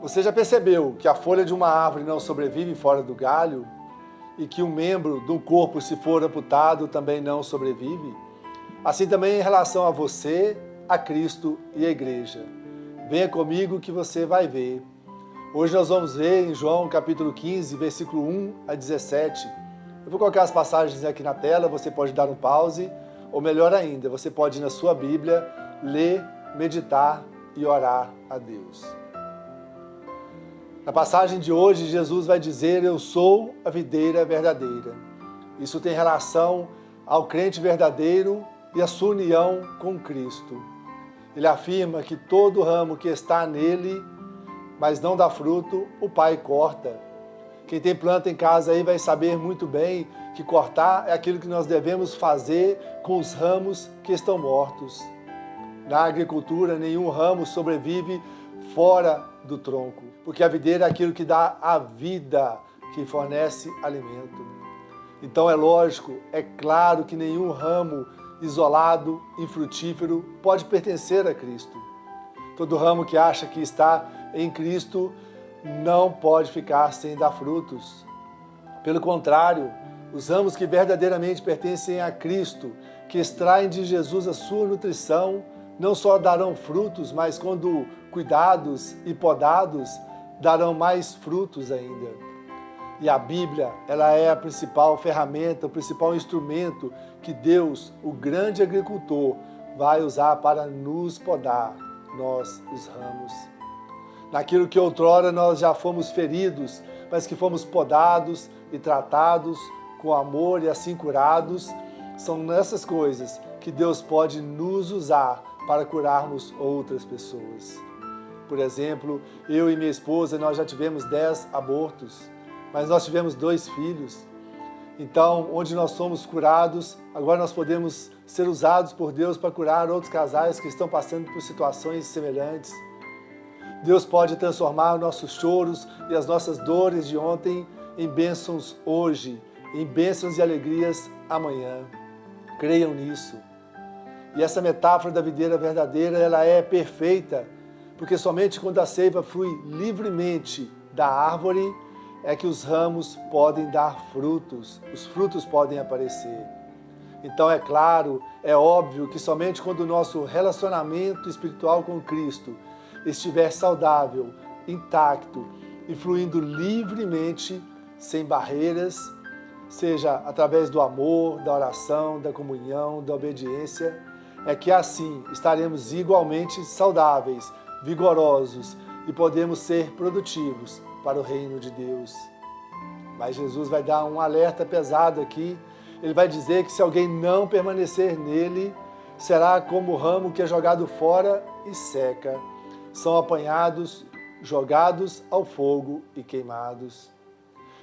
Você já percebeu que a folha de uma árvore não sobrevive fora do galho? E que um membro do corpo, se for amputado, também não sobrevive? Assim também em relação a você, a Cristo e a igreja. Venha comigo que você vai ver. Hoje nós vamos ver em João capítulo 15, versículo 1 a 17. Eu vou colocar as passagens aqui na tela, você pode dar um pause, ou melhor ainda, você pode ir na sua Bíblia, ler, meditar e orar a Deus. Na passagem de hoje, Jesus vai dizer: eu sou a videira verdadeira. Isso tem relação ao crente verdadeiro e a sua união com Cristo. Ele afirma que todo ramo que está nele, mas não dá fruto, o Pai corta. Quem tem planta em casa aí vai saber muito bem que cortar é aquilo que nós devemos fazer com os ramos que estão mortos. Na agricultura, nenhum ramo sobrevive fora do tronco, porque a videira é aquilo que dá a vida, que fornece alimento. Então é lógico, é claro que nenhum ramo isolado, infrutífero, pode pertencer a Cristo. Todo ramo que acha que está em Cristo não pode ficar sem dar frutos. Pelo contrário, os ramos que verdadeiramente pertencem a Cristo, que extraem de Jesus a sua nutrição, não só darão frutos, mas quando cuidados e podados, darão mais frutos ainda. E a Bíblia, ela é a principal ferramenta, o principal instrumento que Deus, o grande agricultor, vai usar para nos podar, nós, os ramos. Naquilo que outrora nós já fomos feridos, mas que fomos podados e tratados com amor e assim curados, são nessas coisas que Deus pode nos usar para curarmos outras pessoas. Por exemplo, eu e minha esposa, nós já tivemos 10 abortos, mas nós tivemos 2 filhos. Então, onde nós somos curados, agora nós podemos ser usados por Deus para curar outros casais que estão passando por situações semelhantes. Deus pode transformar nossos choros e as nossas dores de ontem em bênçãos hoje, em bênçãos e alegrias amanhã. Creiam nisso. E essa metáfora da videira verdadeira, ela é perfeita, porque somente quando a seiva flui livremente da árvore é que os ramos podem dar frutos, os frutos podem aparecer. Então é claro, é óbvio que somente quando o nosso relacionamento espiritual com Cristo estiver saudável, intacto e fluindo livremente, sem barreiras, seja através do amor, da oração, da comunhão, da obediência, é que assim estaremos igualmente saudáveis, vigorosos e podemos ser produtivos para o reino de Deus. Mas Jesus vai dar um alerta pesado aqui. Ele vai dizer que se alguém não permanecer nele, será como o ramo que é jogado fora e seca. São apanhados, jogados ao fogo e queimados.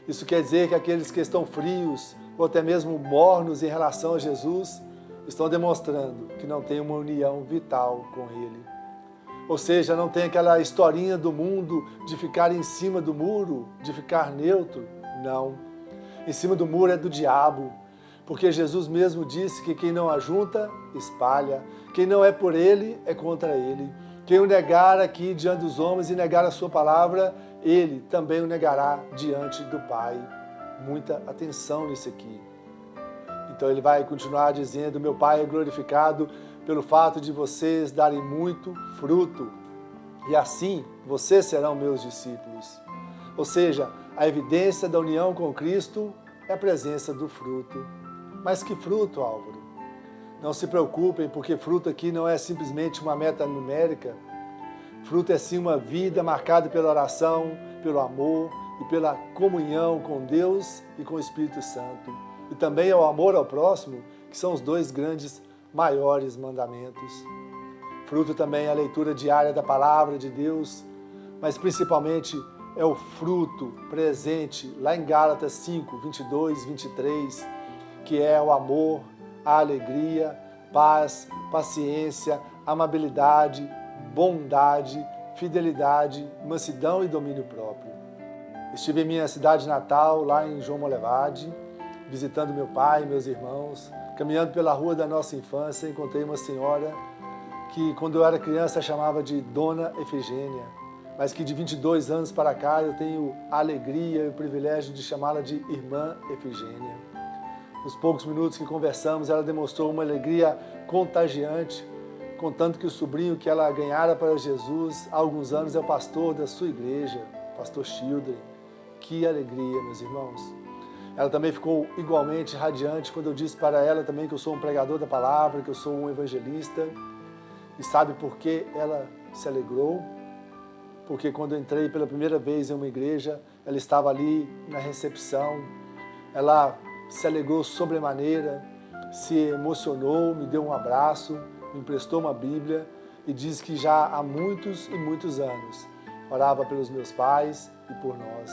Isso quer dizer que aqueles que estão frios ou até mesmo mornos em relação a Jesus estão demonstrando que não têm uma união vital com Ele. Ou seja, não tem aquela historinha do mundo de ficar em cima do muro, de ficar neutro. Não. Em cima do muro é do diabo, porque Jesus mesmo disse que quem não ajunta, espalha. Quem não é por Ele, é contra Ele. Quem o negar aqui diante dos homens e negar a sua palavra, Ele também o negará diante do Pai. Muita atenção nisso aqui. Então ele vai continuar dizendo: meu Pai é glorificado pelo fato de vocês darem muito fruto, e assim vocês serão meus discípulos. Ou seja, a evidência da união com Cristo é a presença do fruto. Mas que fruto, Álvaro? Não se preocupem, porque fruto aqui não é simplesmente uma meta numérica. Fruto é sim uma vida marcada pela oração, pelo amor e pela comunhão com Deus e com o Espírito Santo. E também é o amor ao próximo, que são os 2 grandes, maiores mandamentos. Fruto também é a leitura diária da palavra de Deus, mas principalmente é o fruto presente lá em Gálatas 5, 22, 23, que é o amor, a alegria, paz, paciência, amabilidade, bondade, fidelidade, mansidão e domínio próprio. Estive em minha cidade natal, lá em João Molevade, visitando meu pai e meus irmãos. Caminhando pela rua da nossa infância, encontrei uma senhora que, quando eu era criança, chamava de Dona Efigênia. mas que de 22 anos para cá eu tenho a alegria e o privilégio de chamá-la de Irmã Efigênia. Nos poucos minutos que conversamos, ela demonstrou uma alegria contagiante, contando que o sobrinho que ela ganhara para Jesus há alguns anos é o pastor da sua igreja, pastor Children. Que alegria, meus irmãos. Ela também ficou igualmente radiante quando eu disse para ela também que eu sou um pregador da palavra, que eu sou um evangelista. E sabe por que ela se alegrou? Porque quando eu entrei pela primeira vez em uma igreja, ela estava ali na recepção, ela se alegrou sobremaneira, se emocionou, me deu um abraço, me emprestou uma Bíblia e diz que já há muitos e muitos anos orava pelos meus pais e por nós.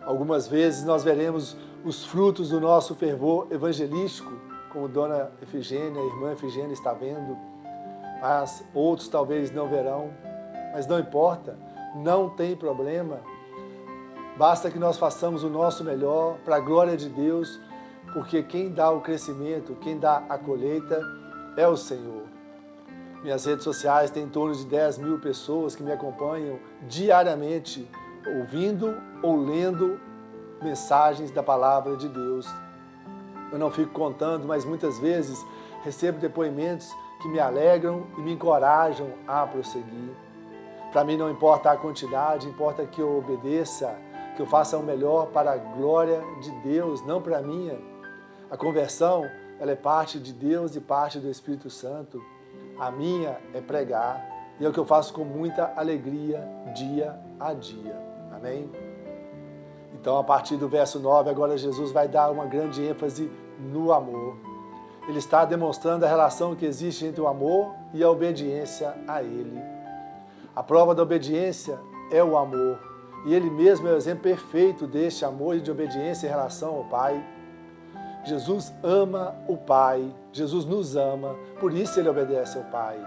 Algumas vezes nós veremos os frutos do nosso fervor evangelístico, como Dona Efigênia, a Irmã Efigênia está vendo, mas outros talvez não verão. Mas não importa, não tem problema. Basta que nós façamos o nosso melhor para a glória de Deus, porque quem dá o crescimento, quem dá a colheita é o Senhor. Minhas redes sociais têm em torno de 10 mil pessoas que me acompanham diariamente, ouvindo ou lendo mensagens da palavra de Deus. Eu não fico contando, mas muitas vezes recebo depoimentos que me alegram e me encorajam a prosseguir. Para mim não importa a quantidade, importa que eu obedeça, que eu faça o melhor para a glória de Deus, não para a minha. A conversão, ela é parte de Deus e parte do Espírito Santo. A minha é pregar, e é o que eu faço com muita alegria, dia a dia. Amém? Então, a partir do verso 9, agora Jesus vai dar uma grande ênfase no amor. Ele está demonstrando a relação que existe entre o amor e a obediência a Ele. A prova da obediência é o amor. E Ele mesmo é o exemplo perfeito deste amor e de obediência em relação ao Pai. Jesus ama o Pai, Jesus nos ama, por isso Ele obedece ao Pai.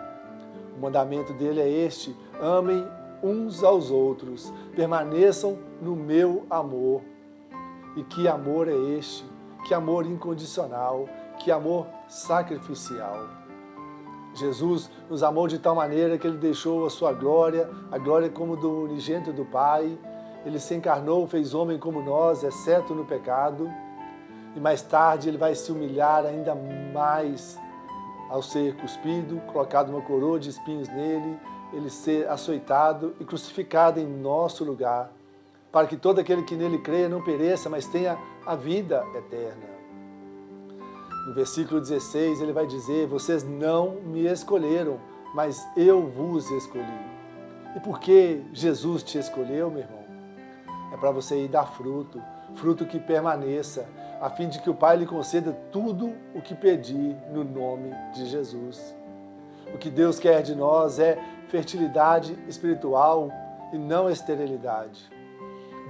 O mandamento dele é este: amem uns aos outros, permaneçam no meu amor. E que amor é este? Que amor incondicional, que amor sacrificial. Jesus nos amou de tal maneira que Ele deixou a sua glória, a glória como do unigênito do Pai. Ele se encarnou, fez homem como nós, exceto no pecado. E mais tarde Ele vai se humilhar ainda mais ao ser cuspido, colocado uma coroa de espinhos nele, Ele ser açoitado e crucificado em nosso lugar, para que todo aquele que nele creia não pereça, mas tenha a vida eterna. No versículo 16, ele vai dizer: vocês não me escolheram, mas eu vos escolhi. E por que Jesus te escolheu, meu irmão? É para você ir dar fruto, fruto que permaneça, a fim de que o Pai lhe conceda tudo o que pedir no nome de Jesus. O que Deus quer de nós é fertilidade espiritual e não esterilidade.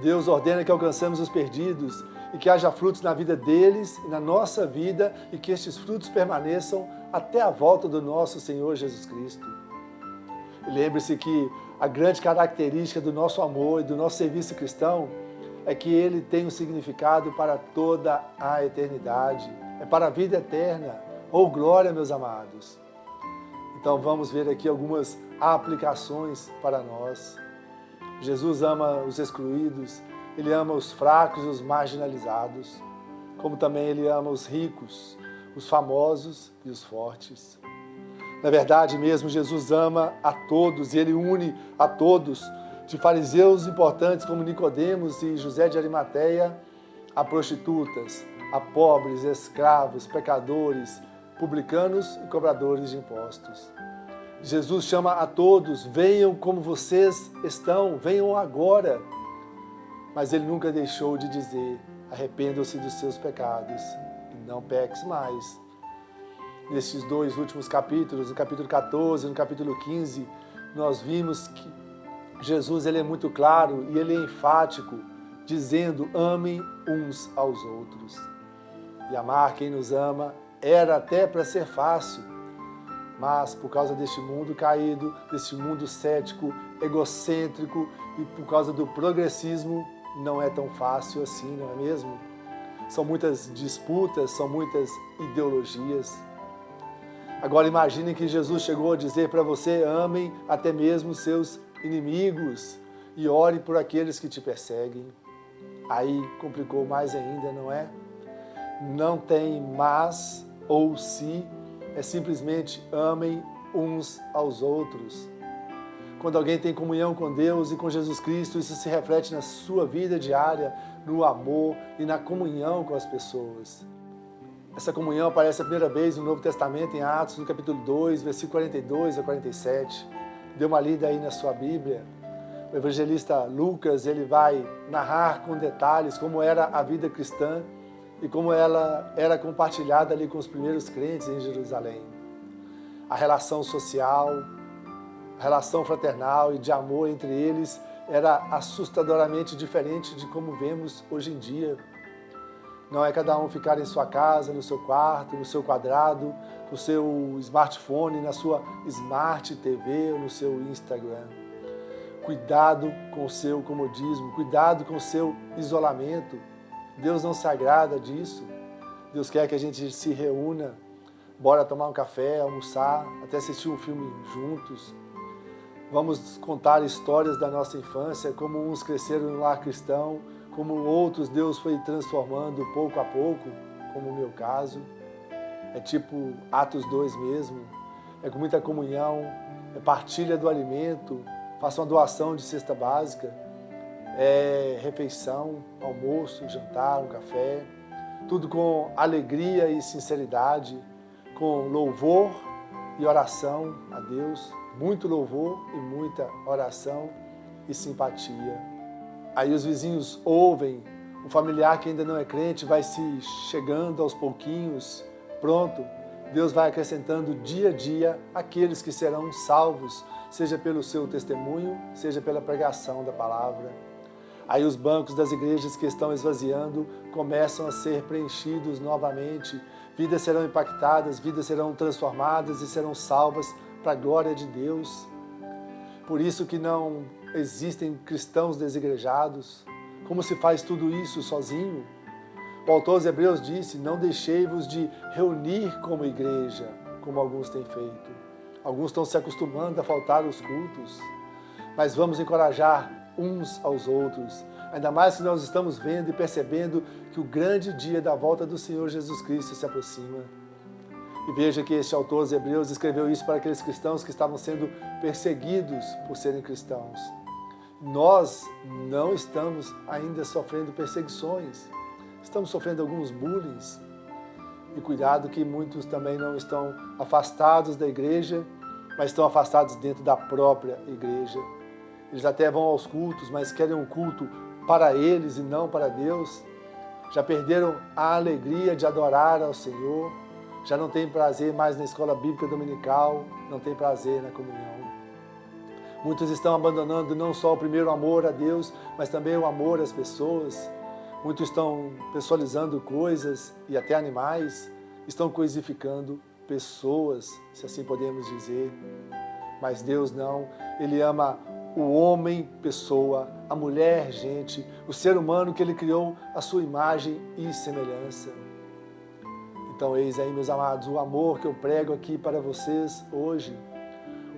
Deus ordena que alcancemos os perdidos e que haja frutos na vida deles e na nossa vida e que estes frutos permaneçam até a volta do nosso Senhor Jesus Cristo. E lembre-se que a grande característica do nosso amor e do nosso serviço cristão é que ele tem um significado para toda a eternidade, é para a vida eterna. Oh, glória, meus amados! Então vamos ver aqui algumas aplicações para nós. Jesus ama os excluídos, Ele ama os fracos e os marginalizados, como também Ele ama os ricos, os famosos e os fortes. Na verdade mesmo, Jesus ama a todos e Ele une a todos, de fariseus importantes como Nicodemos e José de Arimateia, a prostitutas, a pobres, escravos, pecadores, publicanos e cobradores de impostos. Jesus chama a todos: venham como vocês estão, venham agora. Mas Ele nunca deixou de dizer: arrependam-se dos seus pecados e não peques mais. Nesses dois últimos capítulos, no capítulo 14 e no capítulo 15, nós vimos que Jesus ele é muito claro e Ele é enfático, dizendo: amem uns aos outros. E amar quem nos ama era até para ser fácil, mas por causa deste mundo caído, deste mundo cético, egocêntrico e por causa do progressismo, não é tão fácil assim, não é mesmo? São muitas disputas, são muitas ideologias. Agora imaginem que Jesus chegou a dizer para você: amem até mesmo seus inimigos e ore por aqueles que te perseguem. Aí complicou mais ainda, não é? Não tem mas ou se, é simplesmente amem uns aos outros. Quando alguém tem comunhão com Deus e com Jesus Cristo, isso se reflete na sua vida diária, no amor e na comunhão com as pessoas. Essa comunhão aparece a primeira vez no Novo Testamento, em Atos, no capítulo 2, versículo 42 a 47. Dê uma lida aí na sua Bíblia. O evangelista Lucas, ele vai narrar com detalhes como era a vida cristã e como ela era compartilhada ali com os primeiros crentes em Jerusalém. A relação social, a relação fraternal e de amor entre eles era assustadoramente diferente de como vemos hoje em dia. Não é cada um ficar em sua casa, no seu quarto, no seu quadrado, no seu smartphone, na sua Smart TV ou no seu Instagram. Cuidado com o seu comodismo, cuidado com o seu isolamento. Deus não se agrada disso. Deus quer que a gente se reúna, bora tomar um café, almoçar, até assistir um filme juntos. Vamos contar histórias da nossa infância, como uns cresceram no lar cristão, como outros Deus foi transformando pouco a pouco, como o meu caso. É tipo Atos 2 mesmo, é com muita comunhão, é partilha do alimento, faça uma doação de cesta básica, é refeição, almoço, jantar, um café, tudo com alegria e sinceridade, com louvor e oração a Deus, muito louvor e muita oração e simpatia. Aí os vizinhos ouvem, o familiar que ainda não é crente vai se chegando aos pouquinhos, pronto, Deus vai acrescentando dia a dia aqueles que serão salvos, seja pelo seu testemunho, seja pela pregação da palavra. Aí os bancos das igrejas que estão esvaziando começam a ser preenchidos novamente, vidas serão impactadas, vidas serão transformadas e serão salvas para a glória de Deus. Por isso que não existem cristãos desigrejados. Como se faz tudo isso sozinho? O autor aos Hebreus disse, não deixei-vos de reunir como igreja, como alguns têm feito. Alguns estão se acostumando a faltar aos cultos, mas vamos encorajar uns aos outros, ainda mais que nós estamos vendo e percebendo que o grande dia da volta do Senhor Jesus Cristo se aproxima. E veja que este autor aos Hebreus escreveu isso para aqueles cristãos que estavam sendo perseguidos por serem cristãos. Nós não estamos ainda sofrendo perseguições, estamos sofrendo alguns bullying. E cuidado que muitos também não estão afastados da igreja, mas estão afastados dentro da própria igreja. Eles até vão aos cultos, mas querem um culto para eles e não para Deus. Já perderam a alegria de adorar ao Senhor, já não tem prazer mais na escola bíblica dominical, não tem prazer na comunhão. Muitos estão abandonando não só o primeiro amor a Deus, mas também o amor às pessoas. Muitos estão pessoalizando coisas e até animais, estão coisificando pessoas, se assim podemos dizer. Mas Deus não, Ele ama o homem, pessoa, a mulher, gente, o ser humano que Ele criou à sua imagem e semelhança. Então, eis aí, meus amados, o amor que eu prego aqui para vocês hoje,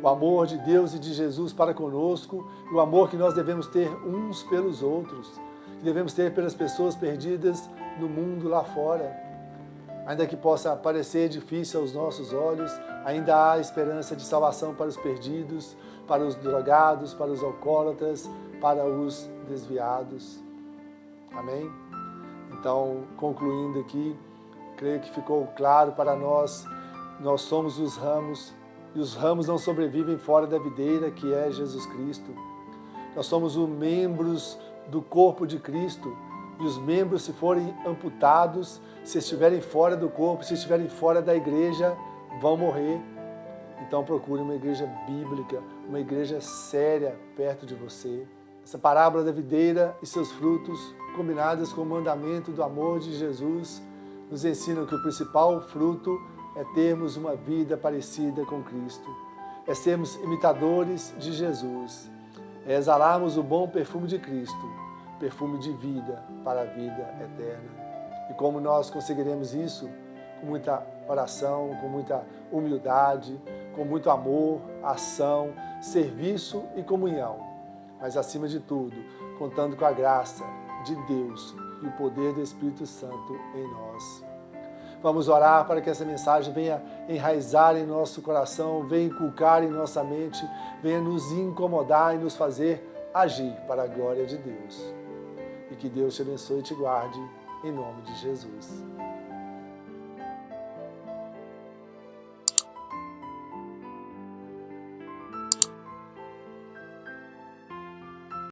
o amor de Deus e de Jesus para conosco, e o amor que nós devemos ter uns pelos outros, que devemos ter pelas pessoas perdidas no mundo lá fora. Ainda que possa parecer difícil aos nossos olhos, ainda há esperança de salvação para os perdidos, para os drogados, para os alcoólatras, para os desviados. Amém? Então, concluindo aqui, creio que ficou claro para nós, nós somos os ramos, e os ramos não sobrevivem fora da videira, que é Jesus Cristo. Nós somos os membros do corpo de Cristo, e os membros, se forem amputados, se estiverem fora do corpo, se estiverem fora da igreja, vão morrer. Então procure uma igreja bíblica, uma igreja séria perto de você. Essa parábola da videira e seus frutos, combinadas com o mandamento do amor de Jesus, nos ensinam que o principal fruto é termos uma vida parecida com Cristo, é sermos imitadores de Jesus, é exalarmos o bom perfume de Cristo, perfume de vida para a vida eterna. E como nós conseguiremos isso? Com muita oração, com muita humildade, com muito amor, ação, serviço e comunhão, mas acima de tudo, contando com a graça de Deus e o poder do Espírito Santo em nós. Vamos orar para que essa mensagem venha enraizar em nosso coração, venha inculcar em nossa mente, venha nos incomodar e nos fazer agir para a glória de Deus. E que Deus te abençoe e te guarde, em nome de Jesus.